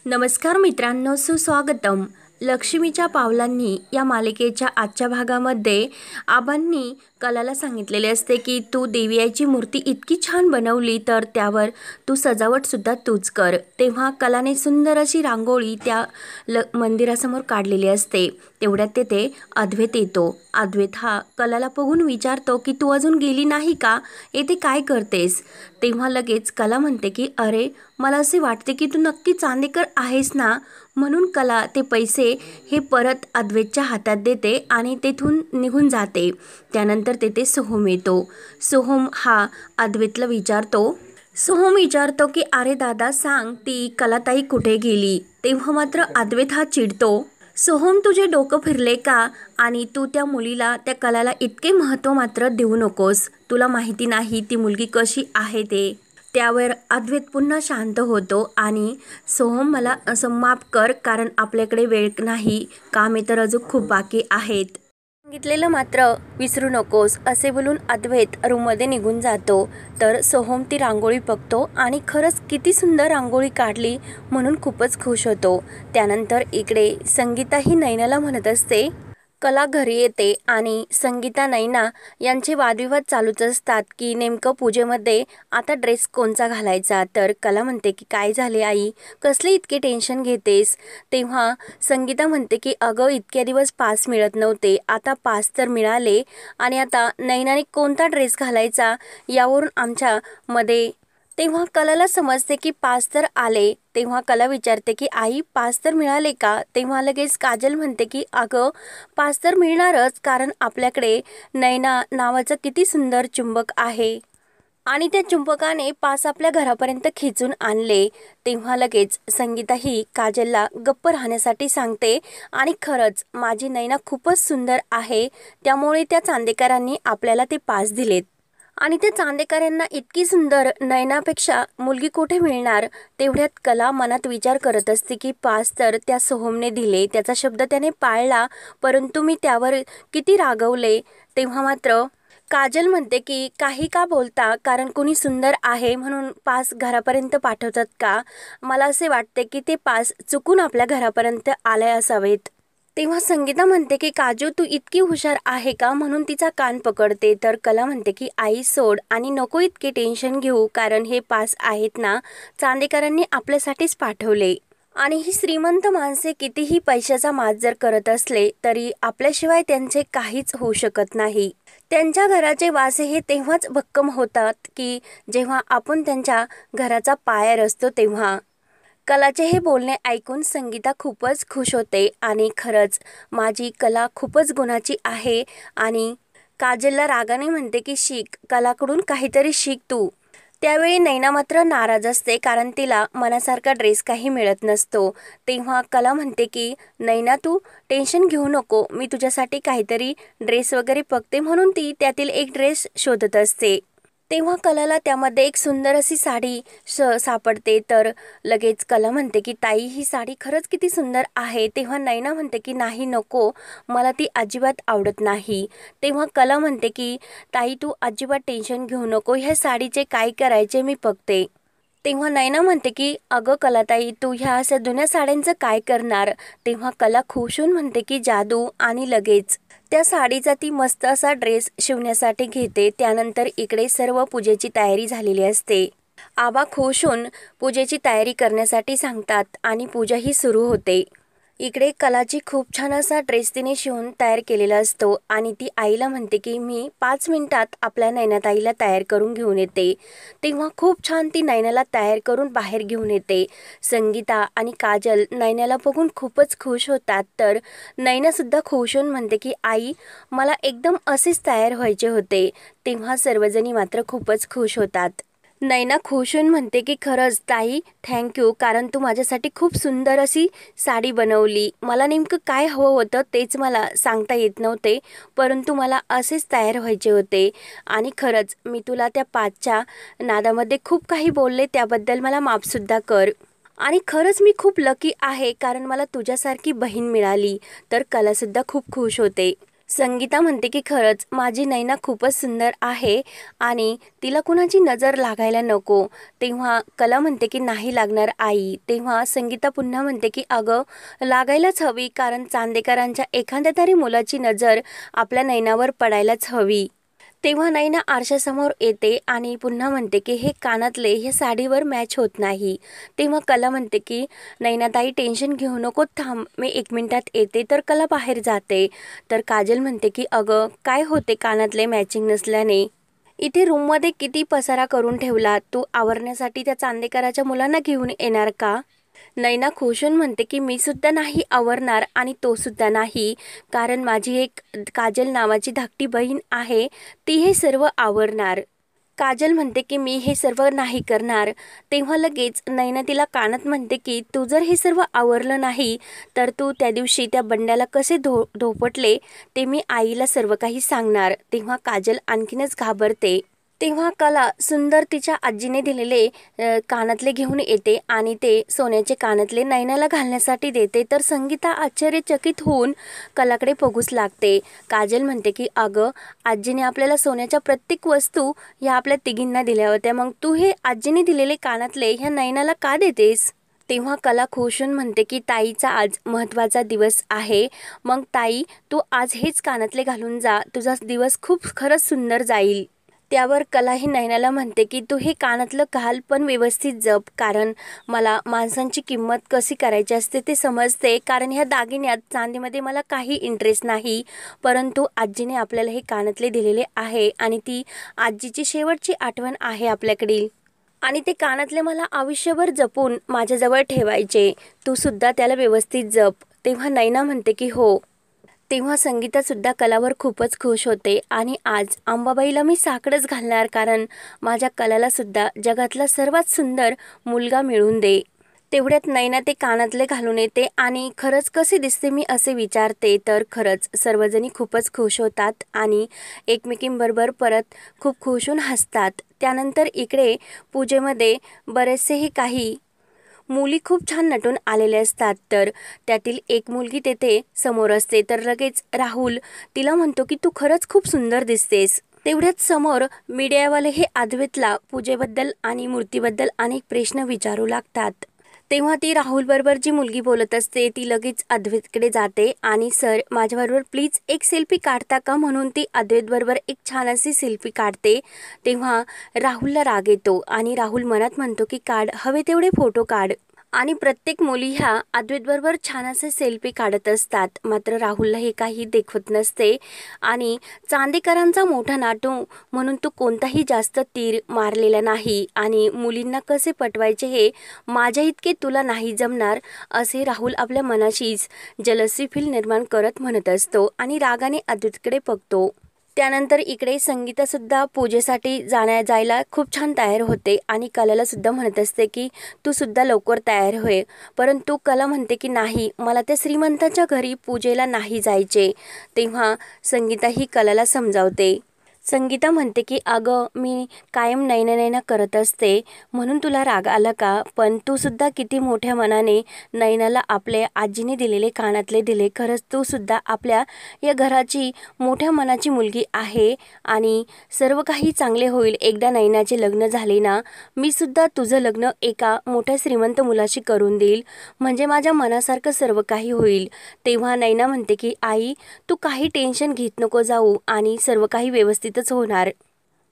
नमस्कार मित्रांनो, सुस्वागतम. लक्ष्मीच्या पावलांनी या मालिकेच्या आजच्या भागामध्ये आबांनी कलाला सांगितलेले असते की तू देवीची मूर्ती इतकी छान बनवली तर त्यावर तू सजावटसुद्धा तूच कर. तेव्हा कलाने सुंदर अशी रांगोळी त्या मंदिरासमोर काढलेली असते. तेवढ्यात तेथे अद्वैत येतो. अद्वैत हा कलाला बघून विचारतो की तू अजून गेली नाही का, येथे काय करतेस? तेव्हा लगेच कला म्हणते की अरे, मला असे वाटते की तू नक्की चांदेकर आहेस ना. म्हणून कला ते पैसे हे परत अद्वैतच्या हातात देते आणि तेथून निघून जाते. त्यानंतर तेथे सोहम येतो. सोहम हा अद्वैतला विचारतो की अरे दादा, सांग ती कलाताई कुठे गेली? तेव्हा मात्र अद्वैत हा चिडतो. सोहम, तुझे डोकं फिरले का? आणि तू त्या मुलीला, त्या कलाला इतके महत्त्व मात्र देऊ नकोस. तुला माहिती नाही ती मुलगी कशी आहे ते. त्यावर अद्वैत पुन्हा शांत होतो आणि सोहम, मला असं माफ कर, कारण आपल्याकडे वेळ नाही, कामे तर अजून खूप बाकी आहेत. सांगितलेलं मात्र विसरू नकोस, असे बोलून अद्वैत रूममध्ये निघून जातो. तर सोहम ती रांगोळी बघतो आणि खरंच किती सुंदर रांगोळी काढली म्हणून खूपच खुश होतो. त्यानंतर इकडे संगीता ही नैनाला म्हणत असते. कला घरी येते आणि संगीता नैना यांचे वादविवाद चालूच असतात की नेमकं पूजेमध्ये आता ड्रेस कोणचा घालायचा. तर कला म्हणते की काय झाले आई, कसले इतके टेन्शन घेतेस? तेव्हा संगीता म्हणते की अगं, इतक्या दिवस पास मिळत नव्हते, आता पास तर मिळाले आणि आता नैनाने कोणता ड्रेस घालायचा यावरून आमच्या मध्ये. तेव्हा कलाला समजते की पास तर आले. तेव्हा कला विचारते की आई, पास तर मिळाले का? तेव्हा लगेच काजल म्हणते की अगं, पास तर मिळणारच, कारण आपल्याकडे नैना नावाचं किती सुंदर चुंबक आहे आणि त्या चुंबकाने पास आपल्या घरापर्यंत खिचून आणले. तेव्हा लगेच संगीता ही काजलला गप्प राहण्यासाठी सांगते आणि खरंच माझी नैना खूपच सुंदर आहे, त्यामुळे त्या चांदेकरांनी आपल्याला ते पास दिलेत. आणि त्या चांदेकरांना इतकी सुंदर नयनापेक्षा मुलगी कुठे मिळणार? तेवढ्यात कला मनात विचार करत असते की पास तर त्या सोहमने दिले, त्याचा शब्द त्याने पाळला, परंतु मी त्यावर किती रागवले. तेव्हा मात्र काजल म्हणते की काही का बोलता, कारण कोणी सुंदर आहे म्हणून पास घरापर्यंत पाठवतात का? मला असे वाटते की ते पास चुकून आपल्या घरापर्यंत आले असावेत. तेव्हा संगीता म्हणते की काजू, तू इतकी हुशार आहे का? म्हणून तिचा कान पकडते. तर कला म्हणते की आई सोड आणि नको इतके टेन्शन घेऊ, कारण हे पास आहेत ना, चांदेकरांनी आपल्यासाठीच पाठवले. आणि ही श्रीमंत माणसे कितीही पैशाचा माज जर करत असले तरी आपल्याशिवाय त्यांचे काहीच होऊ शकत नाही. त्यांच्या घराचे वासे हे तेव्हाच भक्कम होतात की जेव्हा आपण त्यांच्या घराचा पाया रचतो. तेव्हा कलाचे हे बोलणे ऐकून संगीता खूपच खुश होते आणि खरंच माझी कला खूपच गुणाची आहे. आणि काजलला रागाने म्हणते की शिक, कलाकडून काहीतरी शिक तू. त्यावेळी नैना मात्र नाराज असते, कारण तिला मनासारखा ड्रेस काही मिळत नसतो. तेव्हा कला म्हणते की नैना, तू टेन्शन घेऊ नको, मी तुझ्यासाठी काहीतरी ड्रेस वगैरे बघते. म्हणून ती त्यातील एक ड्रेस शोधत असते. तेव्हा कलाला त्यामध्ये एक सुंदर अशी साडी सापडते. तर लगेच कला म्हणते की ताई, ही साडी खरंच किती सुंदर आहे. तेव्हा नैना म्हणते की नाही, नको, मला ती अजिबात आवडत नाही. तेव्हा कला म्हणते की ताई, तू अजिबात टेन्शन घेऊ नको, ह्या साडीचे काय करायचे मी बघते. तेव्हा नैना म्हणते की अगं कलाताई, तू ह्या अशा जुन्या साड्यांचं काय करणार? तेव्हा कला खुश होऊन म्हणते की जादू, आणि लगेच त्या साडीचा ती मस्त असा ड्रेस शिवण्यासाठी घेते. त्यानंतर इकडे सर्व पूजेची तयारी झालेली असते. आबा खुश होऊन पूजेची तयारी करण्यासाठी सांगतात आणि पूजा ही सुरू होते. इकडे कलाची खूप छान असा ड्रेस तिने शिवून तयार केलेला असतो आणि ती आईला म्हणते की मी 5 मिनिटात आपल्या नैनाताईला तयार करून घेऊन येते. तेव्हा खूप छान ती नैनाला तयार करून बाहेर घेऊन येते. संगीता आणि काजल नैनाला बघून खूपच खुश होतात. तर नैनासुद्धा खुश होऊन म्हणते की आई, मला एकदम असेच तयार व्हायचे होते. तेव्हा सर्वजणी मात्र खूपच खुश होतात. नैना खुश होऊन म्हणते की खरंच ताई, थँक्यू, कारण तू माझ्यासाठी खूप सुंदर अशी साडी बनवली. मला नेमकं काय हवं होतं तेच मला सांगता येत नव्हते, परंतु मला असेच तयार व्हायचे होते. आणि खरंच मी तुला त्या पाचच्या नादामध्ये खूप काही बोलले, त्याबद्दल मला माफसुद्धा कर. आणि खरंच मी खूप लकी आहे, कारण मला तुझ्यासारखी बहीण मिळाली. तर कलासुद्धा खूप खुश होते. संगीता म्हणते की खरंच माझी नैना खूपच सुंदर आहे आणि तिला कुणाची नजर लागायला नको. तेव्हा कला म्हणते की नाही लागणार आई. तेव्हा संगीता पुन्हा म्हणते की अगं लागायलाच हवी, कारण चांदेकरांच्या एखाद्या तरी मुलाची नजर आपल्या नैनावर पडायलाच हवी. तेव्हा नैना आरशासमोर येते आणि पुन्हा म्हणते की हे कानातले ह्या साडीवर मॅच होत नाही. तेव्हा कला म्हणते की नैनाताई टेन्शन घेऊ नको, थांब मी 1 मिनिटात येते. तर कला बाहेर जाते. तर काजल म्हणते की अगं काय होते कानातले मॅचिंग नसल्याने, इथे रूममध्ये किती पसारा करून ठेवला, तू आवरण्यासाठी त्या चांदेकराच्या मुलांना घेऊन येणार का? नैना खुश होऊन म्हणते की मी सुद्धा नाही आवरणार आणि तो सुद्धा नाही, कारण माझी एक काजल नावाची धाकटी बहीण आहे, ती हे सर्व आवरणार. काजल म्हणते की मी हे सर्व नाही करणार. तेव्हा लगेच नैना तिला कानात म्हणते की तू जर हे सर्व आवरलं नाही तर तू त्या दिवशी त्या बंड्याला कसे धोपटले ते मी आईला सर्व काही सांगणार. तेव्हा काजल आणखीनच घाबरते. तेव्हा कला सुंदर तिच्या आजीने दिलेले कानातले घेऊन येते आणि ते सोन्याचे कानातले नैनाला घालण्यासाठी देते. तर संगीता आश्चर्यचकित होऊन कलाकडे बघूच लागते. काजल म्हणते की अगं आजीने आपल्याला सोन्याच्या प्रत्येक वस्तू ह्या आपल्या तिघींना दिल्या होत्या, मग तू हे आजीने दिलेले कानातले ह्या नैनाला का देतेस? तेव्हा कला खुश होऊन म्हणते की ताईचा आज महत्त्वाचा दिवस आहे, मग ताई तू आज हेच कानातले घालून जा, तुझा दिवस खूप खरंच सुंदर जाईल. त्यावर कला ही नैनाला म्हणते की तू हे कानातलं घाल पण व्यवस्थित जप, कारण मला माणसांची किंमत कशी करायची असते ते समजते, कारण ह्या दागिन्यात चांदीमध्ये मला काही इंटरेस्ट नाही, परंतु आजीने आपल्याला हे कानातले दिलेले आहे आणि ती आजीची शेवटची आठवण आहे आपल्याकडील, आणि ते कानातले मला आयुष्यभर जपून माझ्याजवळ ठेवायचे, तू सुद्धा त्याला व्यवस्थित जप. तेव्हा नैना म्हणते की हो. तेव्हा संगीता सुद्धा कलावर खूपच खुश होते आणि आज अंबाबाईला मी साकडंच घालणार, कारण माझ्या कलाला सुद्धा जगातला सर्वात सुंदर मुलगा मिळून दे. तेवढ्यात नैना ते कानातले घालून येते आणि खरंच कसे दिसते मी असे विचारते. तर खरंच सर्वजणी खूपच खुश होतात आणि एकमेकींबरोबर परत खूप खुश होऊन हसतात. त्यानंतर इकडे पूजेमध्ये बरेचसेही काही मुली खूप छान नटून आलेले असतात. तर त्यातील एक मुलगी तेथे समोर असते. तर लगेच राहुल तिला म्हणतो की तू खरंच खूप सुंदर दिसतेस. तेवढ्याच समोर मीडियावाले हे अद्वैतला पूजेबद्दल आणि मूर्तीबद्दल अनेक प्रश्न विचारू लागतात. तेव्हा ती राहुल बरोबर जी मुलगी बोलत असते ती लगेच अद्वैतकडे जाते आणि सर माझ्याबरोबर प्लीज एक सेल्फी काढता का, म्हणून ती अद्वैत बरोबर एक छान अशी सेल्फी काढते. तेव्हा राहुलला राग येतो आणि राहुल मनात म्हणतो की काढ, हवे तेवढे फोटो काढ. आणि प्रत्येक मुली ह्या अद्वैतबरोबर छान असे सेल्फी काढत असतात. मात्र राहुलला हे काही देखवत नसते आणि चांदेकरांचा मोठा नातू म्हणून तो कोणताही जास्त तीर मारलेला नाही आणि मुलींना कसे पटवायचे हे माझ्या इतके तुला नाही जमणार, असे राहुल आपल्या मनाशीच जलसी फील निर्माण करत म्हणत असतो आणि रागाने अद्वैतकडे बघतो. त्यानंतर इकडे संगीतासुद्धा पूजेसाठी जायला खूप छान तयार होते आणि कलाला सुद्धा म्हणत असते की तू सुद्धा लवकर तयार होय, परंतु कला म्हणते की नाही, मला त्या श्रीमंताच्या घरी पूजेला नाही जायचे. तेव्हा संगीता ही कलाला समजावते. संगीता म्हणते की अगं मी कायम नैना नैना करत असते म्हणून तुला राग आला का, पण तू सुद्धा किती मोठ्या मनाने नैनाला आपल्या आजीने दिलेले कानातले दिले. खरंच तू सुद्धा आपल्या या घराची मोठ्या मनाची मुलगी आहे आणि सर्व काही चांगले होईल. एकदा नैनाचे लग्न झाले ना, मी सुद्धा तुझं लग्न एका मोठ्या श्रीमंत मुलाशी करून देईल, म्हणजे माझ्या मनासारखं सर्व काही होईल. तेव्हा नैना म्हणते की आई तू काही टेन्शन घेत नको जाऊ आणि सर्व काही व्यवस्थितच होणार.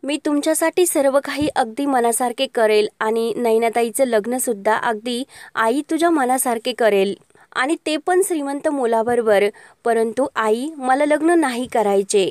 मी तुमच्यासाठी सर्व काही अगदी मनासारखे करेल आणि नैनाताईचं लग्नसुद्धा अगदी आई तुझ्या मनासारखे करेल आणि ते पण श्रीमंत मुलाबरोबर. परंतु आई मला लग्न नाही करायचे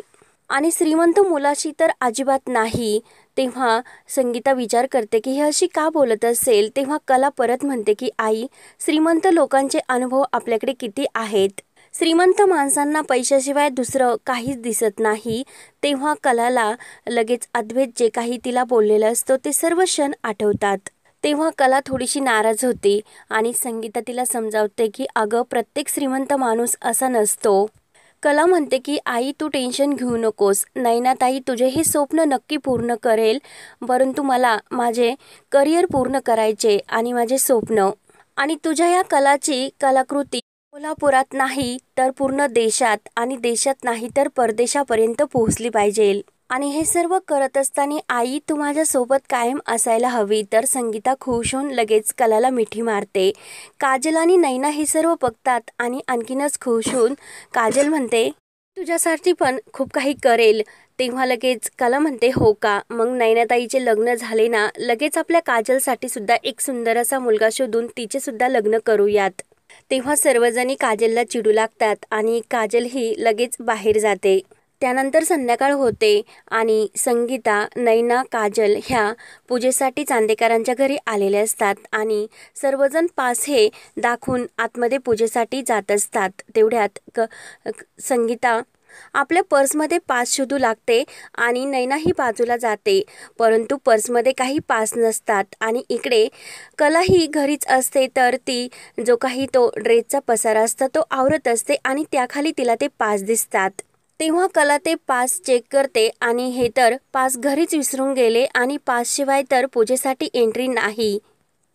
आणि श्रीमंत मुलाशी तर अजिबात नाही. तेव्हा संगीता विचार करते की हे अशी का बोलत असेल. तेव्हा कला परत म्हणते की आई श्रीमंत लोकांचे अनुभव आपल्याकडे किती आहेत, श्रीमंत माणसांना पैशाशिवाय दुसरं काहीच दिसत नाही. तेव्हा कलाला लगेच अद्वैत जे काही तिला बोललेलं असतं ते सर्व क्षण आठवतात. तेव्हा कला थोडीशी नाराज होते आणि संगीता तिला समजावते की अगं प्रत्येक श्रीमंत माणूस असा नसतो. कला म्हणते की आई तू टेन्शन घेऊ नकोस, नैनाताई तुझे हे स्वप्न नक्की पूर्ण करेल, परंतु मला माझे करिअर पूर्ण करायचे आणि माझे स्वप्न आणि तुझ्या या कलाची कलाकृती कोल्हापुरात नाही तर पूर्ण देशात आणि देशात नाही तर परदेशापर्यंत पोहोचली पाहिजे. आणि हे सर्व करत असताना आई तू माझ्यासोबत कायम असायला हवी. तर संगीता खुश होऊन लगेच कलाला मिठी मारते. काजल आणि नैना हे सर्व बघतात आणि आणखीनच खुश होऊन काजल म्हणते तुझ्यासाठी पण खूप काही करेल. तेव्हा लगेच कला म्हणते हो का, मग नैनाताईचे लग्न झाले ना, लगेच आपल्या काजलसाठी सुद्धा एक सुंदर असा मुलगा शोधून तिचे सुद्धा लग्न करूयात. तेव्हा सर्वजणी काजलला चिडू लागतात आणि काजल ही लगेच बाहेर जाते. त्यानंतर संध्याकाळ होते आणि संगीता, नैना, काजल ह्या पूजेसाठी चांदेकरांच्या घरी आलेले असतात आणि सर्वजण पास हे दाखवून आतमध्ये पूजेसाठी जात असतात. तेवढ्यात संगीता आपल्या पर्समध्ये पास शोधू लागते आणि नैना ही बाजूला जाते, परंतु पर्समध्ये काही पास नसतात. आणि इकडे कला ही घरीच असते, तर ती जो काही तो ड्रेसचा पसारा असतो तो आवरत असते आणि त्याखाली तिला ते पास दिसतात. तेव्हा कला ते पास चेक करते आणि हे तर पास घरीच विसरून गेले आणि पासशिवाय तर पूजेसाठी एंट्री नाही.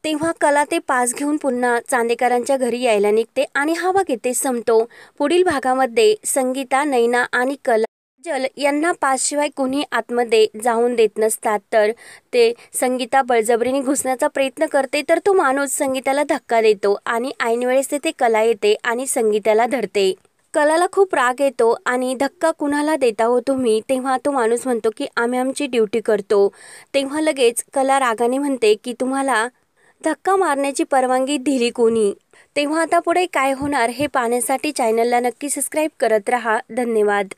तेव्हा कला ते पास घेऊन पुन्हा चांदेकरांच्या घरी यायला निघते आणि हा भाग इथे संपतो. पुढील भागामध्ये संगीता, नैना आणि काजल यांना पासशिवाय कोणी आतमध्ये जाऊन देत नसतात, तर ते संगीता बळजबरीने घुसण्याचा प्रयत्न करते, तर तो माणूस संगीताला धक्का देतो आणि ऐनवेळेस तेथे कला येते आणि संगीताला धरते. कलाला खूप राग येतो आणि धक्का कुणाला देता हो तुम्ही. तेव्हा तो माणूस म्हणतो की आम्ही आमची ड्युटी करतो. तेव्हा लगेच कला रागाने म्हणते की तुम्हाला धक्का मारण्याची परवानगी दिली कोणी. तेव्हा आता पुढे काय होणार हे पाहण्यासाठी चॅनलला नक्की सबस्क्राईब करत राहा. धन्यवाद.